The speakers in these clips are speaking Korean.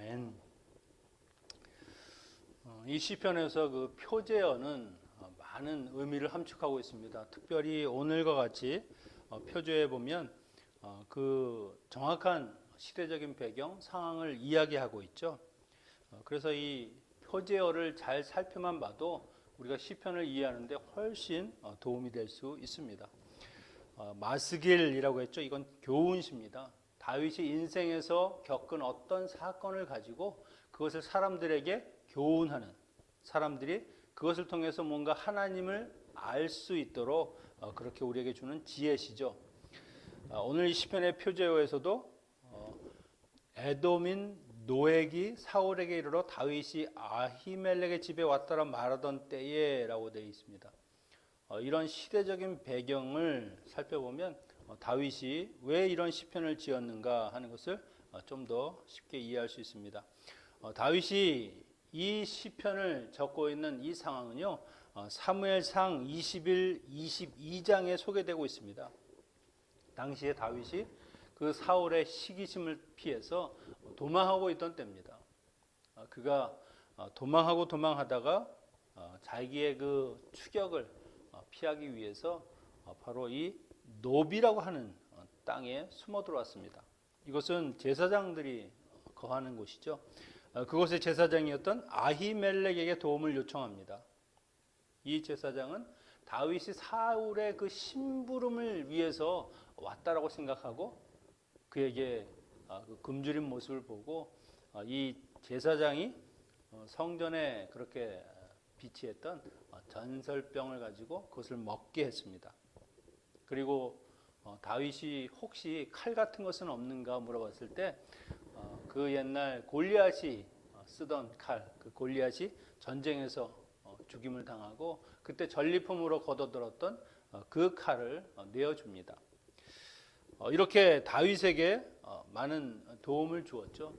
아멘. 이 시편에서 그 표제어는 많은 의미를 함축하고 있습니다. 특별히 오늘과 같이 표제에 보면 그 정확한 시대적인 배경, 상황을 이야기하고 있죠. 그래서 이 표제어를 잘 살펴만 봐도 우리가 시편을 이해하는데 훨씬 도움이 될 수 있습니다. 마스길이라고 했죠. 이건 교훈시입니다. 다윗이 인생에서 겪은 어떤 사건을 가지고 그것을 사람들에게 교훈하는, 사람들이 그것을 통해서 뭔가 하나님을 알 수 있도록 그렇게 우리에게 주는 지혜시죠. 오늘 이 시편의 표제어에서도 에돔인 노액이 사울에게 이르러 다윗이 아히멜렉의 집에 왔다라 말하던 때에 라고 되어 있습니다. 이런 시대적인 배경을 살펴보면 다윗이 왜 이런 시편을 지었는가 하는 것을 좀 더 쉽게 이해할 수 있습니다. 다윗이 이 시편을 적고 있는 이 상황은요, 사무엘상 21, 22장에 소개되고 있습니다. 당시에 다윗이 그 사울의 시기심을 피해서 도망하고 있던 때입니다. 그가 도망하다가 자기의 그 추격을 피하기 위해서 바로 이 노비라고 하는 땅에 숨어 들어왔습니다. 이것은 제사장들이 거하는 곳이죠. 그곳의 제사장이었던 아히멜렉에게 도움을 요청합니다. 이 제사장은 다윗이 사울의 그 심부름을 위해서 왔다라고 생각하고 그에게 그 굶주린 모습을 보고 이 제사장이 성전에 그렇게 비치했던 전설병을 가지고 그것을 먹게 했습니다. 그리고 다윗이 혹시 칼 같은 것은 없는가 물어봤을 때 그 옛날 골리앗이 쓰던 칼, 그 골리앗이 전쟁에서 죽임을 당하고 그때 전리품으로 거둬들었던 그 칼을 내어줍니다. 이렇게 다윗에게 많은 도움을 주었죠.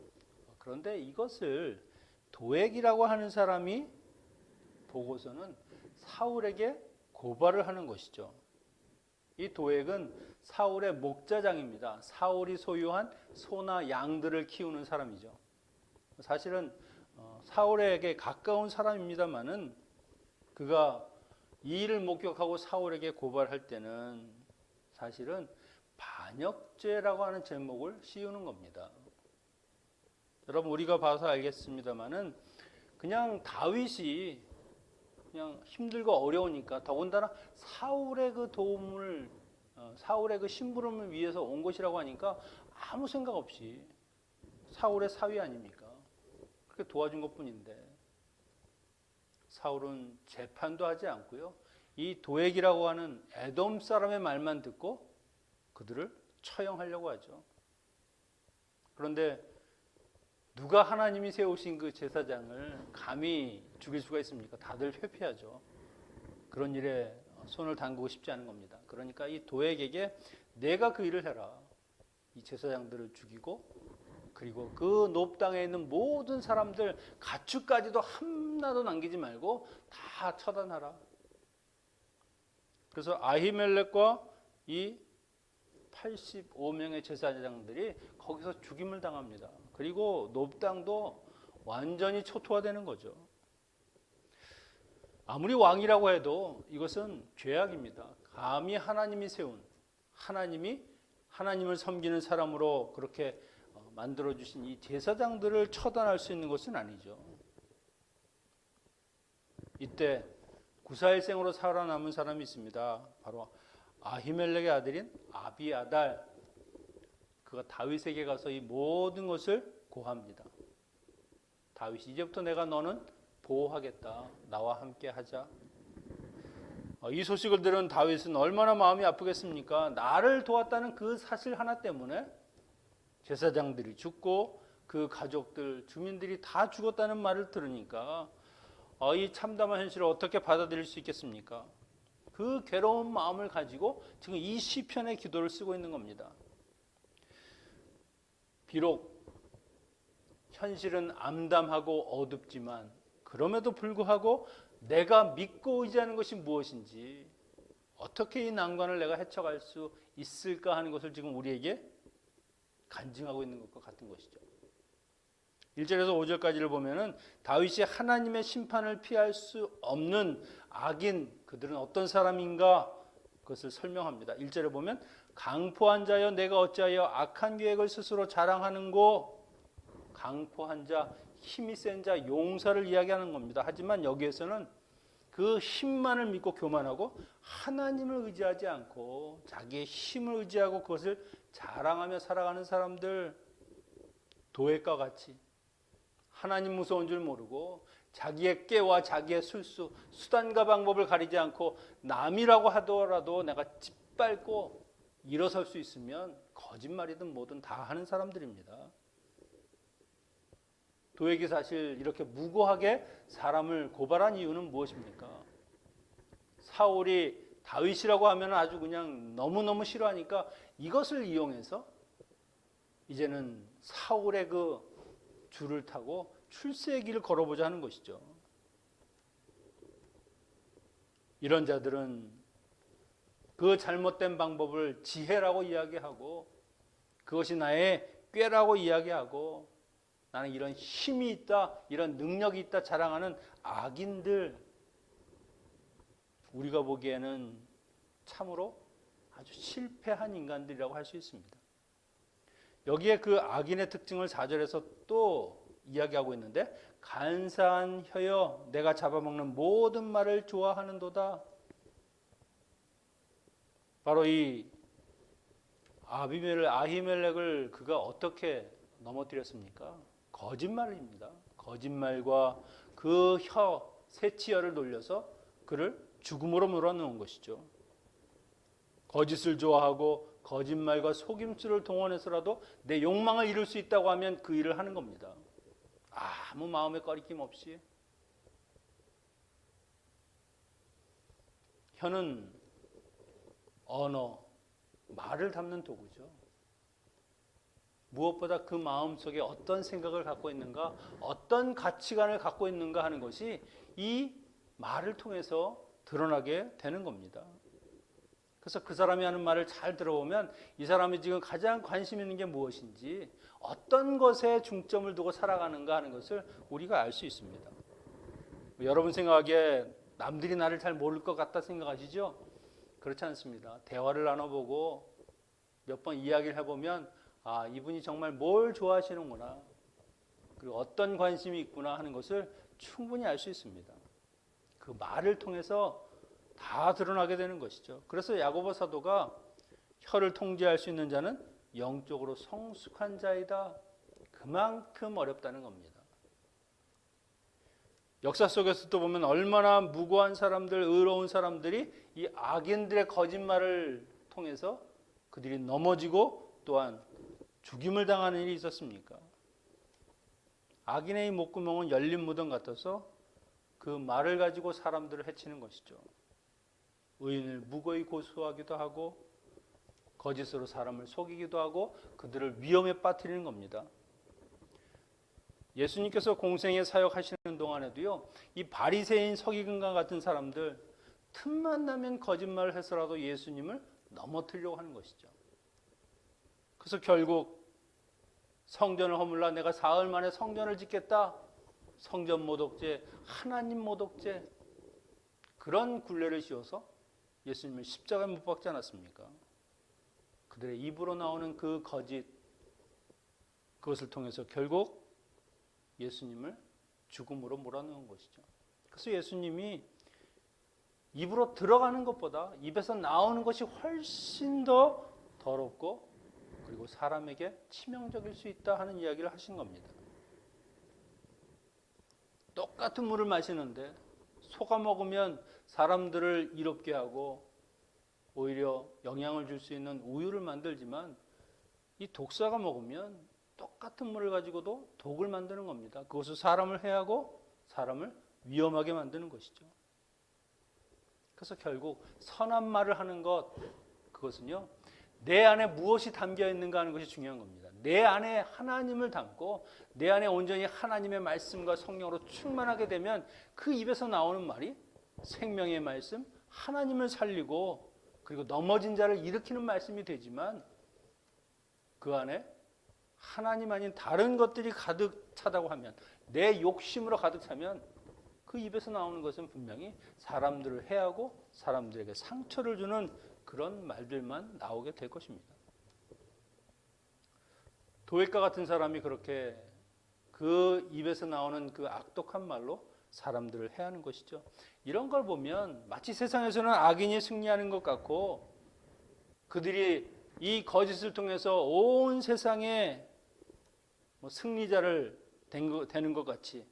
그런데 이것을 도액이라고 하는 사람이 보고서는 사울에게 고발을 하는 것이죠. 이 도액은 사울의 목자장입니다. 사울이 소유한 소나 양들을 키우는 사람이죠. 사실은 사울에게 가까운 사람입니다만은 그가 이 일을 목격하고 사울에게 고발할 때는 사실은 반역죄라고 하는 제목을 씌우는 겁니다. 여러분 우리가 봐서 알겠습니다만은 그냥 다윗이 그냥 힘들고 어려우니까 더군다나 사울의 그 도움을 사울의 그 심부름을 위해서 온 것이라고 하니까 아무 생각 없이 사울의 사위 아닙니까? 그렇게 도와준 것뿐인데 사울은 재판도 하지 않고요. 이 도액이라고 하는 에돔 사람의 말만 듣고 그들을 처형하려고 하죠. 그런데 누가 하나님이 세우신 그 제사장을 감히 죽일 수가 있습니까? 다들 회피하죠. 그런 일에 손을 담그고 싶지 않은 겁니다. 그러니까 이 도액에게 내가 그 일을 해라. 이 제사장들을 죽이고 그리고 그 높당에 있는 모든 사람들 가축까지도 하나도 남기지 말고 다 처단하라. 그래서 아히멜렉과 이 85명의 제사장들이 거기서 죽임을 당합니다. 그리고 높당도 완전히 초토화되는 거죠. 아무리 왕이라고 해도 이것은 죄악입니다. 감히 하나님이 세운 하나님을 섬기는 사람으로 그렇게 만들어주신 이 제사장들을 처단할 수 있는 것은 아니죠. 이때 구사일생으로 살아남은 사람이 있습니다. 바로 아히멜렉의 아들인 아비아달. 그가 다윗에게 가서 이 모든 것을 고합니다. 다윗이 이제부터 내가 너는 보호하겠다. 나와 함께 하자. 이 소식을 들은 다윗은 얼마나 마음이 아프겠습니까? 나를 도왔다는 그 사실 하나 때문에 제사장들이 죽고 그 가족들, 주민들이 다 죽었다는 말을 들으니까 이 참담한 현실을 어떻게 받아들일 수 있겠습니까? 그 괴로운 마음을 가지고 지금 이 시편의 기도를 쓰고 있는 겁니다. 비록 현실은 암담하고 어둡지만 그럼에도 불구하고 내가 믿고 의지하는 것이 무엇인지 어떻게 이 난관을 내가 헤쳐갈 수 있을까 하는 것을 지금 우리에게 간증하고 있는 것과 같은 것이죠. 1절에서 5절까지를 보면은 다윗이 하나님의 심판을 피할 수 없는 악인, 그들은 어떤 사람인가 그것을 설명합니다. 1절에 보면 강포한 자여 내가 어찌하여 악한 계획을 스스로 자랑하는고. 강포한 자, 힘이 센 자, 용사를 이야기하는 겁니다. 하지만 여기에서는 그 힘만을 믿고 교만하고 하나님을 의지하지 않고 자기의 힘을 의지하고 그것을 자랑하며 살아가는 사람들, 도액과 같이 하나님 무서운 줄 모르고 자기의 깨와 자기의 술수, 수단과 방법을 가리지 않고 남이라고 하더라도 내가 짓밟고 일어설 수 있으면 거짓말이든 뭐든 다 하는 사람들입니다. 도액이 사실 이렇게 무고하게 사람을 고발한 이유는 무엇입니까? 사울이 다윗이라고 하면 아주 그냥 너무너무 싫어하니까 이것을 이용해서 이제는 사울의 그 줄을 타고 출세의 길을 걸어보자 하는 것이죠. 이런 자들은 그 잘못된 방법을 지혜라고 이야기하고 그것이 나의 꾀라고 이야기하고 나는 이런 힘이 있다, 이런 능력이 있다 자랑하는 악인들, 우리가 보기에는 참으로 아주 실패한 인간들이라고 할 수 있습니다. 여기에 그 악인의 특징을 4절에서 또 이야기하고 있는데, 간사한 혀여 내가 잡아먹는 모든 말을 좋아하는도다. 바로 이 아히멜렉을 그가 어떻게 넘어뜨렸습니까? 거짓말입니다. 거짓말과 그 새치혀를 놀려서 그를 죽음으로 몰아넣은 것이죠. 거짓을 좋아하고 거짓말과 속임수를 동원해서라도 내 욕망을 이룰 수 있다고 하면 그 일을 하는 겁니다. 아무 마음의 꺼리낌 없이. 혀는 언어, 말을 담는 도구죠. 무엇보다 그 마음속에 어떤 생각을 갖고 있는가, 어떤 가치관을 갖고 있는가 하는 것이 이 말을 통해서 드러나게 되는 겁니다. 그래서 그 사람이 하는 말을 잘 들어보면 이 사람이 지금 가장 관심 있는 게 무엇인지, 어떤 것에 중점을 두고 살아가는가 하는 것을 우리가 알 수 있습니다. 여러분 생각하기에 남들이 나를 잘 모를 것 같다 생각하시죠? 그렇지 않습니다. 대화를 나눠보고 몇 번 이야기를 해보면 이분이 정말 뭘 좋아하시는구나, 그리고 어떤 관심이 있구나 하는 것을 충분히 알 수 있습니다. 그 말을 통해서 다 드러나게 되는 것이죠. 그래서 야고보 사도가 혀를 통제할 수 있는 자는 영적으로 성숙한 자이다. 그만큼 어렵다는 겁니다. 역사 속에서 또 보면 얼마나 무고한 사람들, 의로운 사람들이 이 악인들의 거짓말을 통해서 그들이 넘어지고 또한 죽임을 당하는 일이 있었습니까? 악인의 목구멍은 열린 무덤 같아서 그 말을 가지고 사람들을 해치는 것이죠. 의인을 무고히 고소하기도 하고 거짓으로 사람을 속이기도 하고 그들을 위험에 빠뜨리는 겁니다. 예수님께서 공생에 사역하시는 동안에도요, 이 바리새인 서기관과 같은 사람들 틈만 나면 거짓말을 해서라도 예수님을 넘어뜨리려고 하는 것이죠. 그래서 결국 성전을 허물라 내가 사흘 만에 성전을 짓겠다, 성전 모독죄, 하나님 모독죄, 그런 굴레를 씌워서 예수님을 십자가에 못 박지 않았습니까? 그들의 입으로 나오는 그 거짓, 그것을 통해서 결국 예수님을 죽음으로 몰아넣은 것이죠. 그래서 예수님이 입으로 들어가는 것보다 입에서 나오는 것이 훨씬 더 더럽고 그리고 사람에게 치명적일 수 있다 하는 이야기를 하신 겁니다. 똑같은 물을 마시는데 속아 먹으면 사람들을 이롭게 하고 오히려 영향을 줄 수 있는 우유를 만들지만, 이 독사가 먹으면 똑같은 물을 가지고도 독을 만드는 겁니다. 그것을 사람을 해하고 사람을 위험하게 만드는 것이죠. 그래서 결국 선한 말을 하는 것, 그것은요, 내 안에 무엇이 담겨 있는가 하는 것이 중요한 겁니다. 내 안에 하나님을 담고 내 안에 온전히 하나님의 말씀과 성령으로 충만하게 되면 그 입에서 나오는 말이 생명의 말씀, 하나님을 살리고 그리고 넘어진 자를 일으키는 말씀이 되지만, 그 안에 하나님 아닌 다른 것들이 가득 차다고 하면, 내 욕심으로 가득 차면 그 입에서 나오는 것은 분명히 사람들을 해하고 사람들에게 상처를 주는 그런 말들만 나오게 될 것입니다. 도액과 같은 사람이 그렇게 그 입에서 나오는 그 악독한 말로 사람들을 해하는 것이죠. 이런 걸 보면 마치 세상에서는 악인이 승리하는 것 같고, 그들이 이 거짓을 통해서 온 세상에 승리자를 되는 것 같이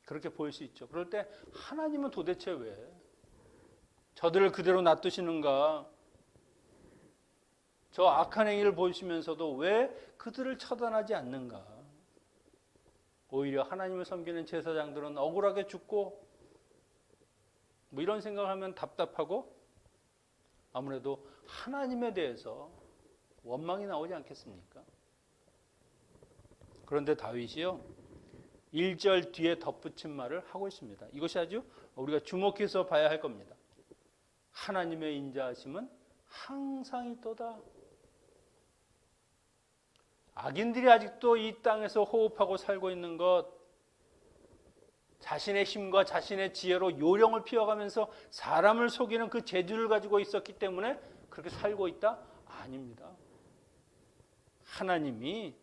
그렇게 보일 수 있죠. 그럴 때 하나님은 도대체 왜 저들을 그대로 놔두시는가? 저 악한 행위를 보시면서도 왜 그들을 처단하지 않는가? 오히려 하나님을 섬기는 제사장들은 억울하게 죽고, 이런 생각을 하면 답답하고, 아무래도 하나님에 대해서 원망이 나오지 않겠습니까? 그런데 다윗이요, 1절 뒤에 덧붙인 말을 하고 있습니다. 이것이 아주 우리가 주목해서 봐야 할 겁니다. 하나님의 인자하심은 항상 있도다. 악인들이 아직도 이 땅에서 호흡하고 살고 있는 것, 자신의 힘과 자신의 지혜로 요령을 피워가면서 사람을 속이는 그 재주를 가지고 있었기 때문에 그렇게 살고 있다? 아닙니다. 하나님이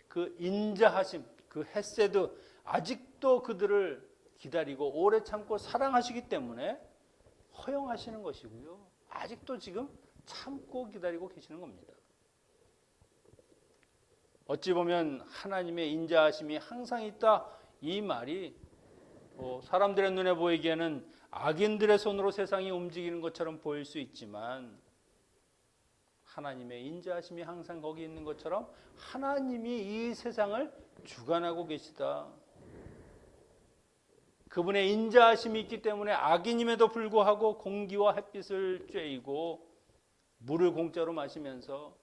그 인자하심, 그 헤세드, 아직도 그들을 기다리고 오래 참고 사랑하시기 때문에 허용하시는 것이고요. 아직도 지금 참고 기다리고 계시는 겁니다. 어찌 보면 하나님의 인자하심이 항상 있다, 이 말이 사람들의 눈에 보이기에는 악인들의 손으로 세상이 움직이는 것처럼 보일 수 있지만, 하나님의 인자하심이 항상 거기 있는 것처럼 하나님이 이 세상을 주관하고 계시다. 그분의 인자하심이 있기 때문에 악인임에도 불구하고 공기와 햇빛을 쬐이고 물을 공짜로 마시면서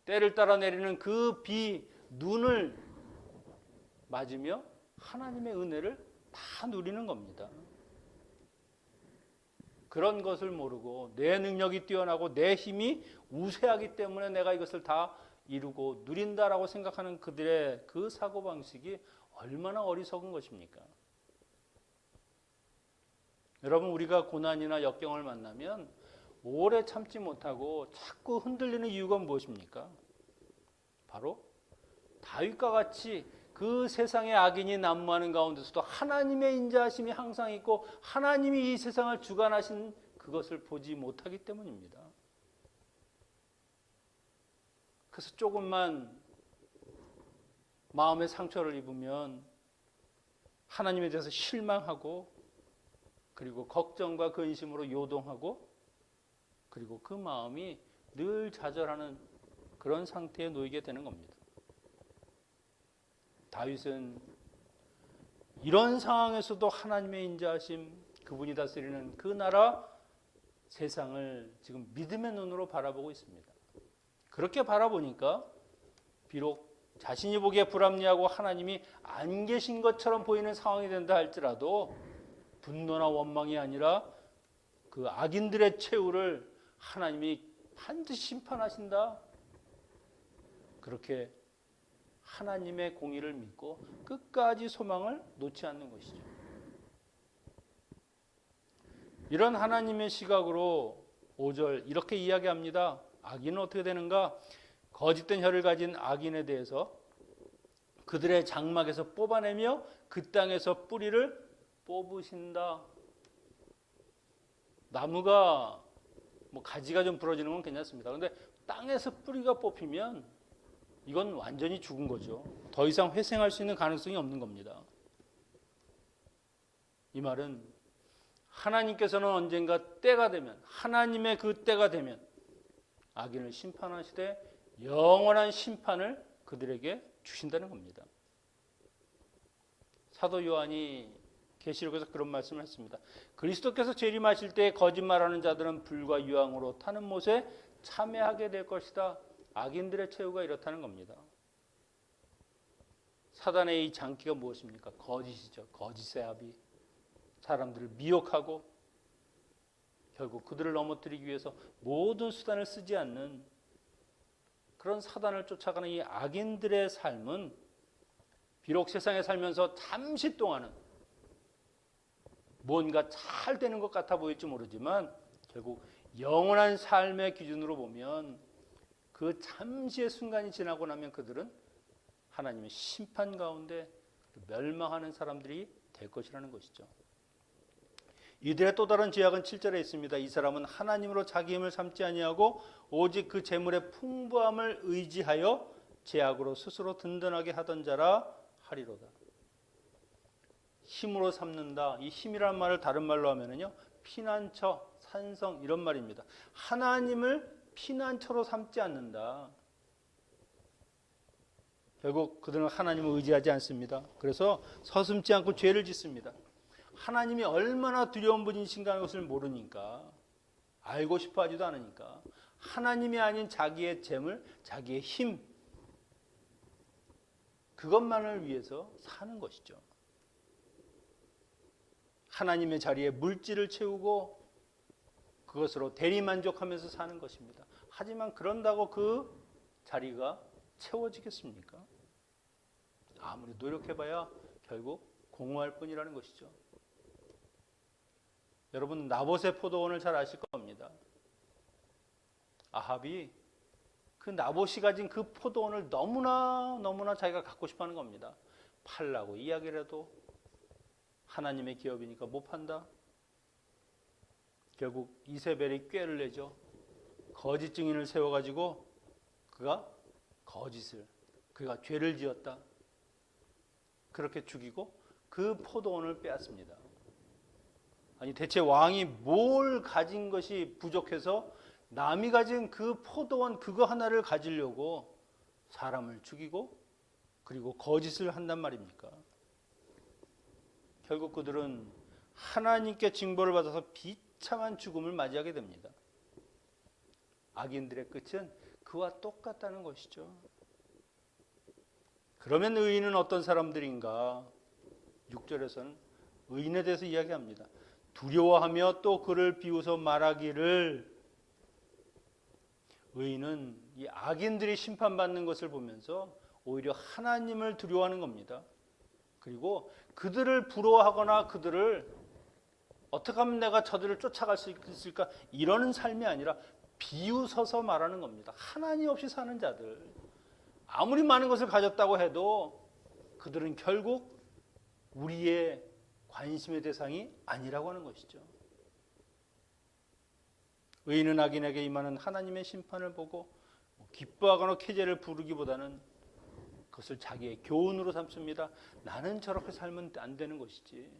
때를 따라 내리는 그 비, 눈을 맞으며 하나님의 은혜를 다 누리는 겁니다. 그런 것을 모르고 내 능력이 뛰어나고 내 힘이 우세하기 때문에 내가 이것을 다 이루고 누린다라고 생각하는 그들의 그 사고방식이 얼마나 어리석은 것입니까? 여러분, 우리가 고난이나 역경을 만나면 오래 참지 못하고 자꾸 흔들리는 이유가 무엇입니까? 바로 다윗과 같이 그 세상의 악인이 난무하는 가운데서도 하나님의 인자하심이 항상 있고 하나님이 이 세상을 주관하신 그것을 보지 못하기 때문입니다. 그래서 조금만 마음의 상처를 입으면 하나님에 대해서 실망하고, 그리고 걱정과 근심으로 요동하고, 그리고 그 마음이 늘 좌절하는 그런 상태에 놓이게 되는 겁니다. 다윗은 이런 상황에서도 하나님의 인자하심, 그분이 다스리는 그 나라 세상을 지금 믿음의 눈으로 바라보고 있습니다. 그렇게 바라보니까 비록 자신이 보기에 불합리하고 하나님이 안 계신 것처럼 보이는 상황이 된다 할지라도 분노나 원망이 아니라 그 악인들의 최후를 하나님이 반드시 심판하신다, 그렇게 하나님의 공의를 믿고 끝까지 소망을 놓지 않는 것이죠. 이런 하나님의 시각으로 5절 이렇게 이야기합니다. 악인은 어떻게 되는가? 거짓된 혀를 가진 악인에 대해서 그들의 장막에서 뽑아내며 그 땅에서 뿌리를 뽑으신다. 나무가 가지가 좀 부러지는 건 괜찮습니다. 그런데 땅에서 뿌리가 뽑히면 이건 완전히 죽은 거죠. 더 이상 회생할 수 있는 가능성이 없는 겁니다. 이 말은 하나님께서는 언젠가 때가 되면, 하나님의 그 때가 되면 악인을 심판하시되 영원한 심판을 그들에게 주신다는 겁니다. 사도 요한이 계시록에서 그런 말씀을 했습니다. 그리스도께서 재림하실 때 거짓말하는 자들은 불과 유황으로 타는 못에 참여하게 될 것이다. 악인들의 최후가 이렇다는 겁니다. 사단의 이 장기가 무엇입니까? 거짓이죠. 거짓의 합이 사람들을 미혹하고 결국 그들을 넘어뜨리기 위해서 모든 수단을 쓰지 않는 그런 사단을 쫓아가는 이 악인들의 삶은 비록 세상에 살면서 잠시 동안은 뭔가 잘 되는 것 같아 보일지 모르지만 결국 영원한 삶의 기준으로 보면 그 잠시의 순간이 지나고 나면 그들은 하나님의 심판 가운데 멸망하는 사람들이 될 것이라는 것이죠. 이들의 또 다른 죄악은 7절에 있습니다. 이 사람은 하나님으로 자기 힘을 삼지 아니하고 오직 그 재물의 풍부함을 의지하여 죄악으로 스스로 든든하게 하던 자라 하리로다. 힘으로 삼는다. 이 힘이라는 말을 다른 말로 하면은요, 피난처, 산성 이런 말입니다. 하나님을 피난처로 삼지 않는다. 결국 그들은 하나님을 의지하지 않습니다. 그래서 서슴지 않고 죄를 짓습니다. 하나님이 얼마나 두려운 분이신가 것을 모르니까, 알고 싶어 하지도 않으니까 하나님이 아닌 자기의 재물, 자기의 힘, 그것만을 위해서 사는 것이죠. 하나님의 자리에 물질을 채우고 그것으로 대리만족하면서 사는 것입니다. 하지만 그런다고 그 자리가 채워지겠습니까? 아무리 노력해봐야 결국 공허할 뿐이라는 것이죠. 여러분, 나봇의 포도원을 잘 아실 겁니다. 아합이 그 나봇이 가진 그 포도원을 너무나 자기가 갖고 싶어하는 겁니다. 팔라고 이야기를 해도 하나님의 기업이니까 못 판다. 결국 이세벨이 꾀를 내죠. 거짓 증인을 세워가지고 그가 죄를 지었다. 그렇게 죽이고 그 포도원을 빼앗습니다. 아니 대체 왕이 뭘 가진 것이 부족해서 남이 가진 그 포도원 그거 하나를 가지려고 사람을 죽이고 그리고 거짓을 한단 말입니까? 결국 그들은 하나님께 징벌을 받아서 비참한 죽음을 맞이하게 됩니다. 악인들의 끝은 그와 똑같다는 것이죠. 그러면 의인은 어떤 사람들인가? 6절에서는 의인에 대해서 이야기합니다. 두려워하며 또 그를 비웃어 말하기를, 의인은 이 악인들이 심판받는 것을 보면서 오히려 하나님을 두려워하는 겁니다. 그리고 그들을 부러워하거나 그들을 어떻게 하면 내가 저들을 쫓아갈 수 있을까 이러는 삶이 아니라 비웃어서 말하는 겁니다. 하나님 없이 사는 자들, 아무리 많은 것을 가졌다고 해도 그들은 결국 우리의 관심의 대상이 아니라고 하는 것이죠. 의인은 악인에게 임하는 하나님의 심판을 보고 기뻐하거나 쾌재를 부르기보다는 그것을 자기의 교훈으로 삼습니다. 나는 저렇게 살면 안 되는 것이지.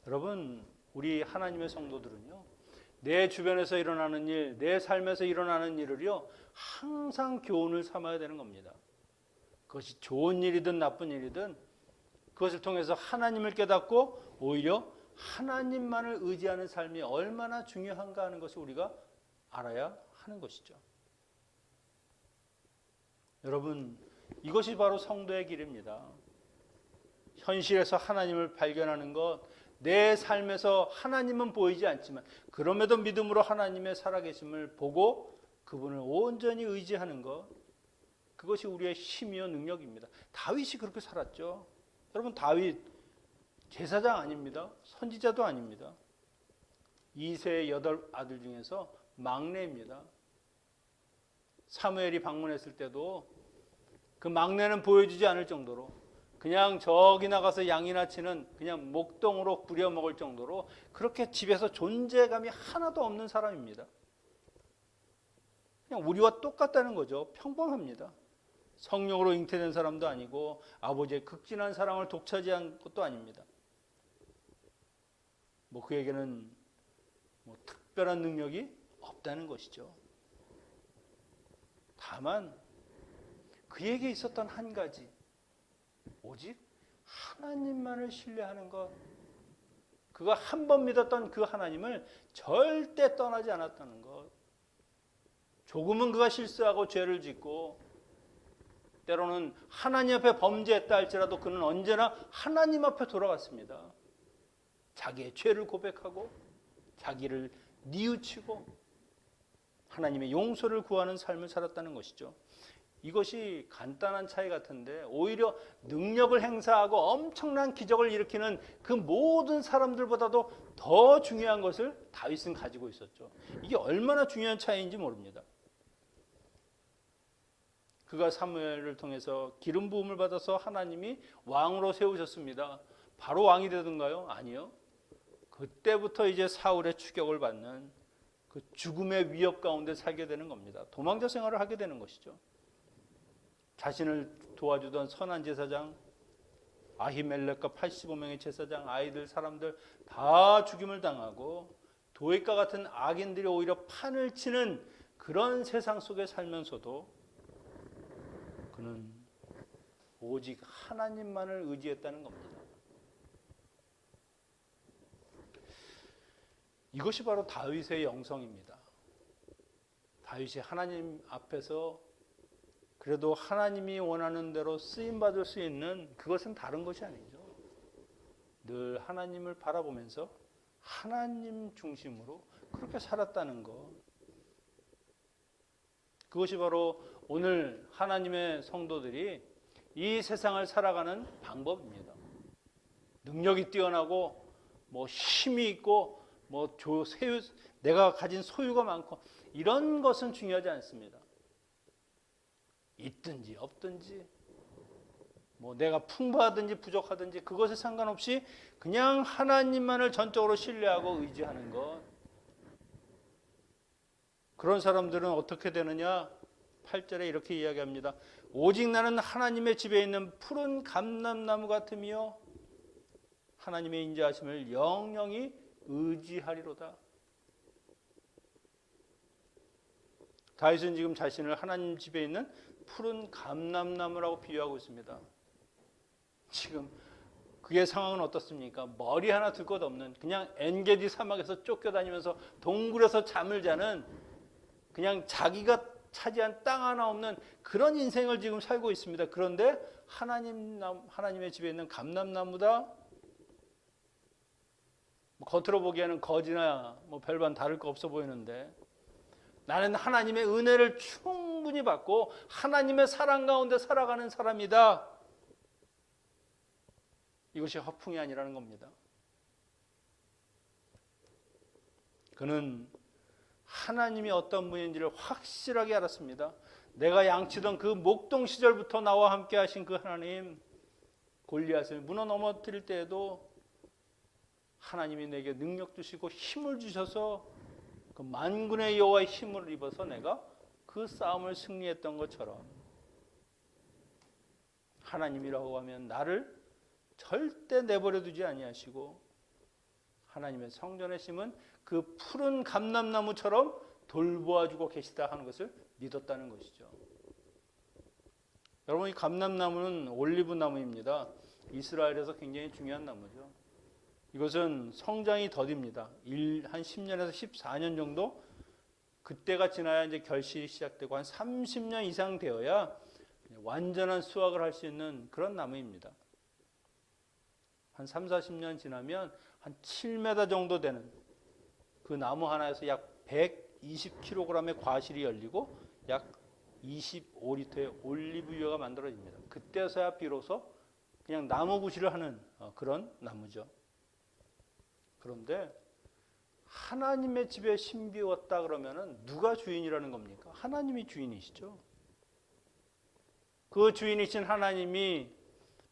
여러분, 우리 하나님의 성도들은요, 내 주변에서 일어나는 일, 내 삶에서 일어나는 일을요, 항상 교훈을 삼아야 되는 겁니다. 그것이 좋은 일이든 나쁜 일이든 그것을 통해서 하나님을 깨닫고 오히려 하나님만을 의지하는 삶이 얼마나 중요한가 하는 것을 우리가 알아야 하는 것이죠. 여러분, 이것이 바로 성도의 길입니다. 현실에서 하나님을 발견하는 것, 내 삶에서 하나님은 보이지 않지만 그럼에도 믿음으로 하나님의 살아계심을 보고 그분을 온전히 의지하는 것, 그것이 우리의 힘이요 능력입니다. 다윗이 그렇게 살았죠. 여러분, 다윗 제사장 아닙니다. 선지자도 아닙니다. 이세의 8아들 중에서 막내입니다. 사무엘이 방문했을 때도 그 막내는 보여주지 않을 정도로 그냥 저기 나가서 양이나 치는 그냥 목동으로 부려먹을 정도로 그렇게 집에서 존재감이 하나도 없는 사람입니다. 그냥 우리와 똑같다는 거죠. 평범합니다. 성령으로 잉태된 사람도 아니고 아버지의 극진한 사랑을 독차지한 것도 아닙니다. 그에게는 특별한 능력이 없다는 것이죠. 다만 그에게 있었던 한 가지, 오직 하나님만을 신뢰하는 것, 그가 한 번 믿었던 그 하나님을 절대 떠나지 않았다는 것. 조금은 그가 실수하고 죄를 짓고 때로는 하나님 앞에 범죄했다 할지라도 그는 언제나 하나님 앞에 돌아갔습니다. 자기의 죄를 고백하고 자기를 뉘우치고 하나님의 용서를 구하는 삶을 살았다는 것이죠. 이것이 간단한 차이 같은데 오히려 능력을 행사하고 엄청난 기적을 일으키는 그 모든 사람들보다도 더 중요한 것을 다윗은 가지고 있었죠. 이게 얼마나 중요한 차이인지 모릅니다. 그가 사무엘을 통해서 기름 부음을 받아서 하나님이 왕으로 세우셨습니다. 바로 왕이 되던가요? 아니요. 그때부터 이제 사울의 추격을 받는 그 죽음의 위협 가운데 살게 되는 겁니다. 도망자 생활을 하게 되는 것이죠. 자신을 도와주던 선한 제사장 아히멜렉과 85명의 제사장, 아이들, 사람들 다 죽임을 당하고 도액과 같은 악인들이 오히려 판을 치는 그런 세상 속에 살면서도 그는 오직 하나님만을 의지했다는 겁니다. 이것이 바로 다윗의 영성입니다. 다윗이 하나님 앞에서 그래도 하나님이 원하는 대로 쓰임받을 수 있는 그것은 다른 것이 아니죠. 늘 하나님을 바라보면서 하나님 중심으로 그렇게 살았다는 것. 그것이 바로 오늘 하나님의 성도들이 이 세상을 살아가는 방법입니다. 능력이 뛰어나고 힘이 있고 내가 가진 소유가 많고 이런 것은 중요하지 않습니다. 있든지 없든지 내가 풍부하든지 부족하든지 그것에 상관없이 그냥 하나님만을 전적으로 신뢰하고 의지하는 것. 그런 사람들은 어떻게 되느냐? 8절에 이렇게 이야기합니다. 오직 나는 하나님의 집에 있는 푸른 감람나무 같으며 하나님의 인자하심을 영영히 의지하리로다. 다윗은 지금 자신을 하나님 집에 있는 푸른 감람나무라고 비유하고 있습니다. 지금 그의 상황은 어떻습니까? 머리 하나 들 것 없는 그냥 엔게디 사막에서 쫓겨다니면서 동굴에서 잠을 자는 그냥 자기가 차지한 땅 하나 없는 그런 인생을 지금 살고 있습니다. 그런데 하나님의 집에 있는 감람나무다. 겉으로 보기에는 거지나 별반 다를 거 없어 보이는데 나는 하나님의 은혜를 충분히 받고 하나님의 사랑 가운데 살아가는 사람이다. 이것이 허풍이 아니라는 겁니다. 그는 하나님이 어떤 분인지를 확실하게 알았습니다. 내가 양치던 그 목동 시절부터 나와 함께 하신 그 하나님, 골리앗을 문어 넘어뜨릴 때에도 하나님이 내게 능력 주시고 힘을 주셔서 그 만군의 여호와의 힘을 입어서 내가 그 싸움을 승리했던 것처럼 하나님이라고 하면 나를 절대 내버려 두지 아니하시고 하나님의 성전의 심은 그 푸른 감람나무처럼 돌보아주고 계시다 하는 것을 믿었다는 것이죠. 여러분, 이 감람나무는 올리브나무입니다. 이스라엘에서 굉장히 중요한 나무죠. 이것은 성장이 더딥니다. 한 10년에서 14년 정도 그때가 지나야 이제 결실이 시작되고 한 30년 이상 되어야 완전한 수확을 할 수 있는 그런 나무입니다. 한 3, 40년 지나면 한 7m 정도 되는 그 나무 하나에서 약 120kg의 과실이 열리고 약 25리터의 올리브유가 만들어집니다. 그때서야 비로소 그냥 나무 구실을 하는 그런 나무죠. 그런데 하나님의 집에 심비웠다 그러면은 누가 주인이라는 겁니까? 하나님이 주인이시죠. 그 주인이신 하나님이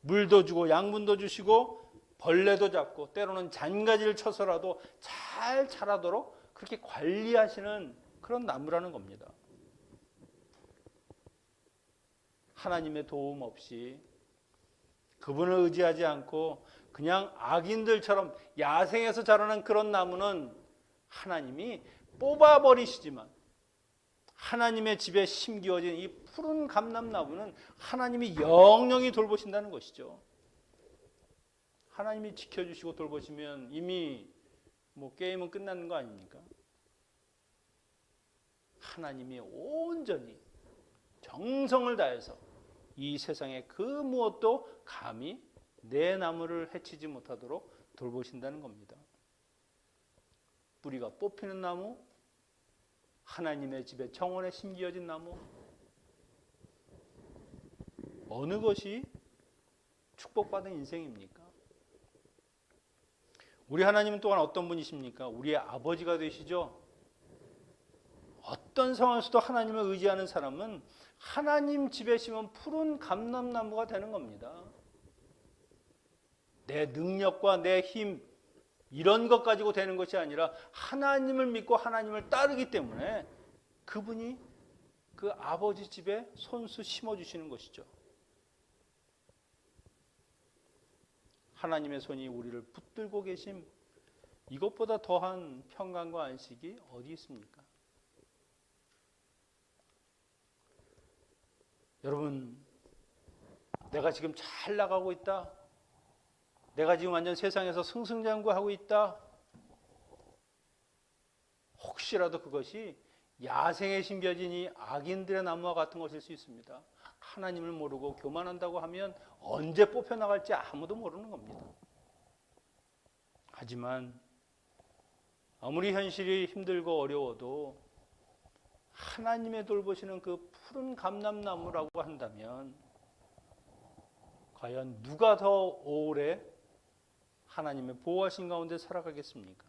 물도 주고 양분도 주시고 벌레도 잡고 때로는 잔가지를 쳐서라도 잘 자라도록 그렇게 관리하시는 그런 나무라는 겁니다. 하나님의 도움 없이 그분을 의지하지 않고 그냥 악인들처럼 야생에서 자라는 그런 나무는 하나님이 뽑아버리시지만 하나님의 집에 심기어진 이 푸른 감람나무는 하나님이 영영히 돌보신다는 것이죠. 하나님이 지켜주시고 돌보시면 이미 게임은 끝나는 거 아닙니까? 하나님이 온전히 정성을 다해서 이 세상에 그 무엇도 감히 내 나무를 해치지 못하도록 돌보신다는 겁니다. 뿌리가 뽑히는 나무, 하나님의 집에 정원에 심겨진 나무, 어느 것이 축복받은 인생입니까? 우리 하나님은 또한 어떤 분이십니까? 우리의 아버지가 되시죠. 어떤 상황에서도 하나님을 의지하는 사람은 하나님 집에 심은 푸른 감람나무가 되는 겁니다. 내 능력과 내 힘 이런 것 가지고 되는 것이 아니라 하나님을 믿고 하나님을 따르기 때문에 그분이 그 아버지 집에 손수 심어주시는 것이죠. 하나님의 손이 우리를 붙들고 계심, 이것보다 더한 평강과 안식이 어디 있습니까? 여러분, 내가 지금 잘 나가고 있다. 내가 지금 완전 세상에서 승승장구하고 있다. 혹시라도 그것이 야생에 심겨진 이 악인들의 나무와 같은 것일 수 있습니다. 하나님을 모르고 교만한다고 하면 언제 뽑혀나갈지 아무도 모르는 겁니다. 하지만 아무리 현실이 힘들고 어려워도 하나님의 돌보시는 그 푸른 감람나무라고 한다면 과연 누가 더 오래 하나님의 보호하신 가운데 살아가겠습니까?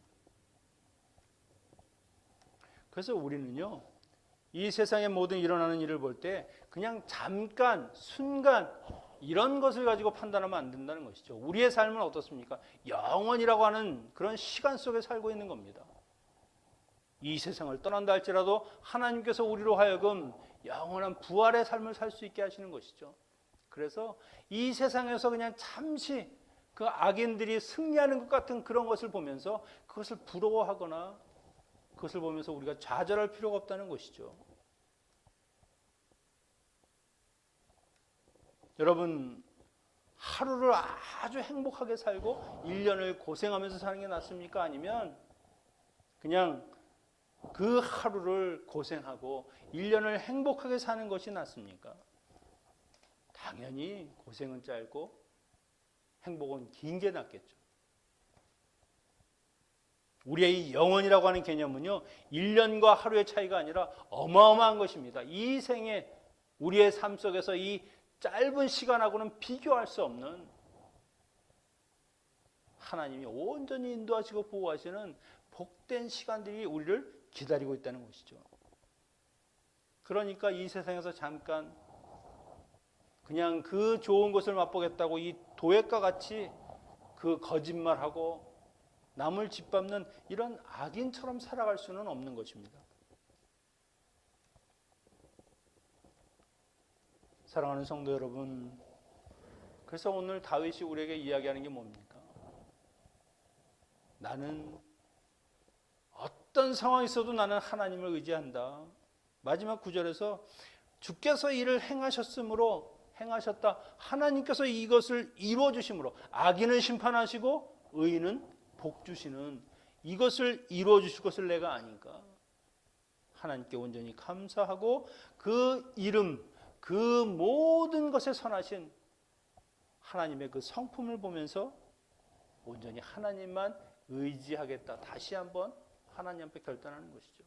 그래서 우리는요, 이 세상의 모든 일어나는 일을 볼 때 그냥 잠깐, 순간 이런 것을 가지고 판단하면 안 된다는 것이죠. 우리의 삶은 어떻습니까? 영원이라고 하는 그런 시간 속에 살고 있는 겁니다. 이 세상을 떠난다 할지라도 하나님께서 우리로 하여금 영원한 부활의 삶을 살 수 있게 하시는 것이죠. 그래서 이 세상에서 그냥 잠시 그 악인들이 승리하는 것 같은 그런 것을 보면서 그것을 부러워하거나 그것을 보면서 우리가 좌절할 필요가 없다는 것이죠. 여러분, 하루를 아주 행복하게 살고 1년을 고생하면서 사는 게 낫습니까? 아니면 그냥 그 하루를 고생하고 1년을 행복하게 사는 것이 낫습니까? 당연히 고생은 짧고 행복은 긴 게 낫겠죠. 우리의 이 영원이라고 하는 개념은요, 1년과 하루의 차이가 아니라 어마어마한 것입니다. 이 생에 우리의 삶 속에서 이 짧은 시간하고는 비교할 수 없는 하나님이 온전히 인도하시고 보호하시는 복된 시간들이 우리를 기다리고 있다는 것이죠. 그러니까 이 세상에서 잠깐 그냥 그 좋은 것을 맛보겠다고 이 도액과 같이 그 거짓말하고 남을 짓밟는 이런 악인처럼 살아갈 수는 없는 것입니다. 사랑하는 성도 여러분, 그래서 오늘 다윗이 우리에게 이야기하는 게 뭡니까? 나는 어떤 상황이 있어도 나는 하나님을 의지한다. 마지막 구절에서 주께서 이를 행하셨다. 하나님께서 이것을 이루어 주심으로 악인은 심판하시고 의인은 복 주시는 이것을 이루어 주실 것을 내가 아니까 하나님께 온전히 감사하고 그 이름, 그 모든 것에 선하신 하나님의 그 성품을 보면서 온전히 하나님만 의지하겠다. 다시 한번 하나님 앞에 결단하는 것이죠.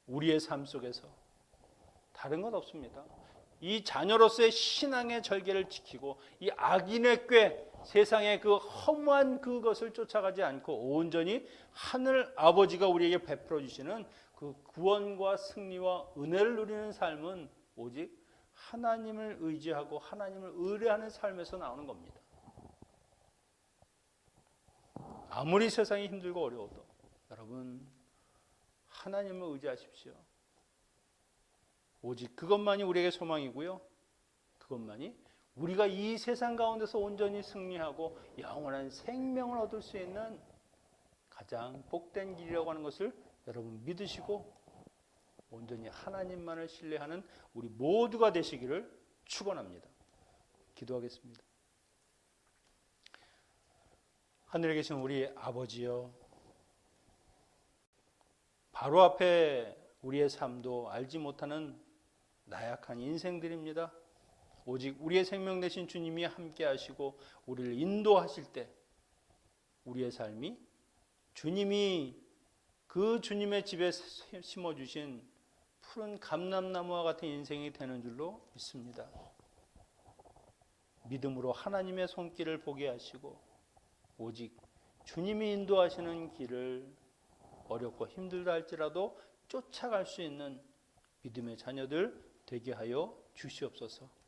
우리의 삶 속에서 다른 것 없습니다. 이 자녀로서의 신앙의 절개를 지키고 이 악인의 꾀, 세상의 그 허무한 그것을 쫓아가지 않고 온전히 하늘 아버지가 우리에게 베풀어 주시는 그 구원과 승리와 은혜를 누리는 삶은 오직 하나님을 의지하고 하나님을 의뢰하는 삶에서 나오는 겁니다. 아무리 세상이 힘들고 어려워도 여러분 하나님을 의지하십시오. 오직 그것만이 우리에게 소망이고요. 그것만이 우리가 이 세상 가운데서 온전히 승리하고 영원한 생명을 얻을 수 있는 가장 복된 길이라고 하는 것을 여러분 믿으시고 온전히 하나님만을 신뢰하는 우리 모두가 되시기를 축원합니다. 기도하겠습니다. 하늘에 계신 우리 아버지여, 바로 앞에 우리의 삶도 알지 못하는 나약한 인생들입니다. 오직 우리의 생명 되신 주님이 함께 하시고 우리를 인도하실 때 우리의 삶이 주님이 그 주님의 집에 심어주신 푸른 감람나무와 같은 인생이 되는 줄로 믿습니다. 믿음으로 하나님의 손길을 보게 하시고 오직 주님이 인도하시는 길을 어렵고 힘들다 할지라도 쫓아갈 수 있는 믿음의 자녀들 되게 하여 주시옵소서.